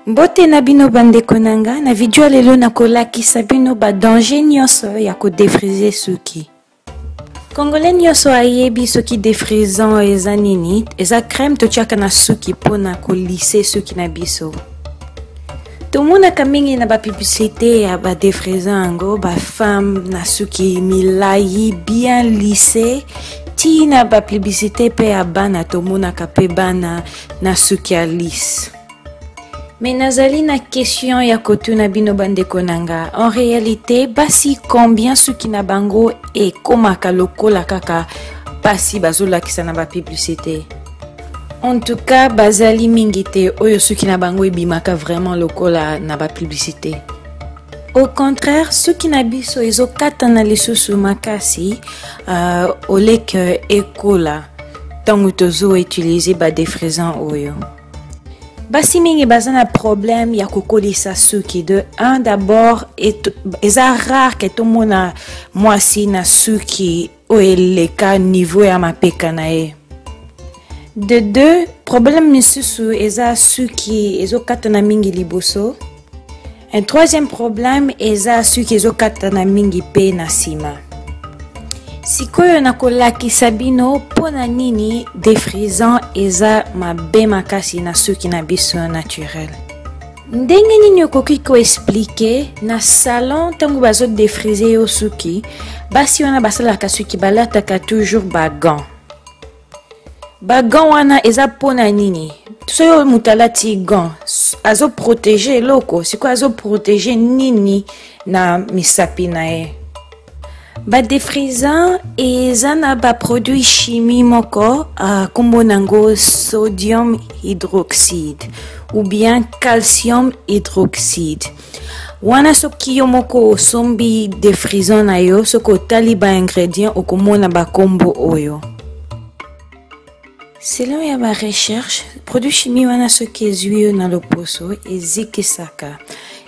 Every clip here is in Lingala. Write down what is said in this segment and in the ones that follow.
Mbote na bino bandeko nanga na video lelo nakolakisa bino ba danger nyonso ya ko défriser suki. Congolais nyonso ayebi soki défrisant eza nini, eza crème totiaka na suki pona ko lisser suki na biso. Tomonaka mingi na ba publicité ya ba défrisant ango ba femme na suki milai bien lissé. Tina ba publicité pe ya bana tomonaka pe bana na suki ya lisse. Mais nazali na question ya kotuna bino bandeko nanga. En réalité, basi combien suki na bango e komaka lokola kaka basi bazolakisa na ba publicité. En tout cas, bazali mingi te oyo suki na bango ebimaka vraiment lokola na ba publicité. Au contraire, suki na biso ezokata na lisusu makasi oleke ekola tango tozo utiliser ba défrisant oyo. Basi mingi bazana problème ya kokolisa suki. De un d'abord eza rare que tout mona mwasi na suki o eleka niveau ya mapeka na ye. De deux, problème misusu eza suki ezokata na mingi liboso. Un troisième problème eza suki ezokata na mingi pe na sima. Sikoyo nakolakisa bino pona nini défrisant eza mabe makasi na suki na biso naturel. Ndenge nini okoki ko expliquer na salon tango bazo défriser yo suki, basi wana basalaka suki balataka toujours ba gants. Ba gants wana eza pona nini? Soyo mutalati gants azo protéger loko, siko azo protéger nini na misapi na ye. Ba défrisant eza na ba produit chimie moko kombo nango sodium hydroxyde ou bien calcium hydroxyde. Wana soki yo moko osombi défrisant na yo soko tali ba ingrédients okomona ba kombo oyo. Selon ya ba recherche, produit chimie wana soki ezwi na loposo ezikisaka.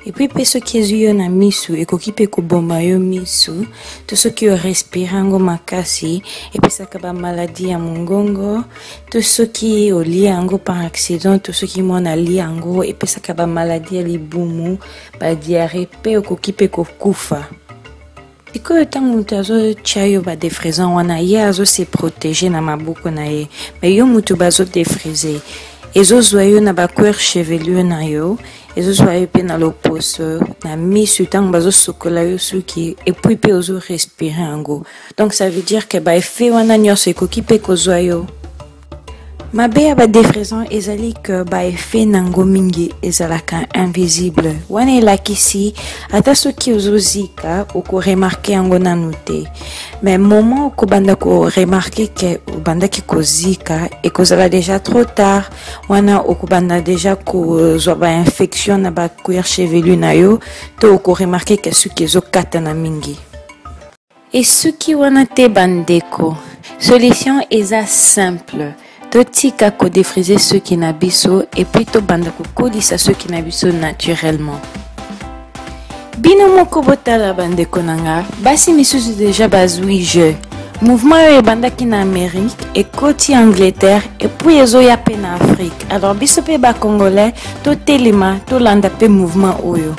Et puis peso qui ezuyo na misu ekoki pe koboma yo misu to soki yo respirango makasi et puis saka ba maladie ya mongongo to soki olia yango par accident to soki mona lia yango et puis saka ba maladie ya libumu ba diarrhée pe ekoki pe kokufa. Sikoyo tango mutu azotia yo ba défrisant wana ye azo se protéger na maboko na ye, mais yo mutu bazo défriser ezozwa yo na ba cuir chevelu na yo, ezozwa yo pe na loposo na misu tango bazo sokola yo suki et puis pe ozo respirer ango. Donc ça veut dire que ba effet wana nyonso ekoki pe kozwa yo. Mabe ya ba défrisant ezali que ba effet nango mingi ezalaka invisible. Wana elakisi ata soki ozozika oko remarquer yango nanu te. Mais moment okobanda ko remarquer que obandaki kozika ekozala déjà trop tard. Wana okobanda déjà kozwa ba infection na ba cuir chevelu na yo to oko remarquer que suki ezokata na mingi. Et suki wana te bandeko. Solution eza simple. Totika ko défriser suki na biso et puis to banda ko kolisa suki na biso naturellement. Bino moko botala bandeko nanga, basi misusu déjà bazwi jeu. Mouvement yo ebandaki na Amérique et koti Angleterre et puis ezoya pe na Afrique. Alors biso pe ba Congolais to telema to landa pe mouvement oyo.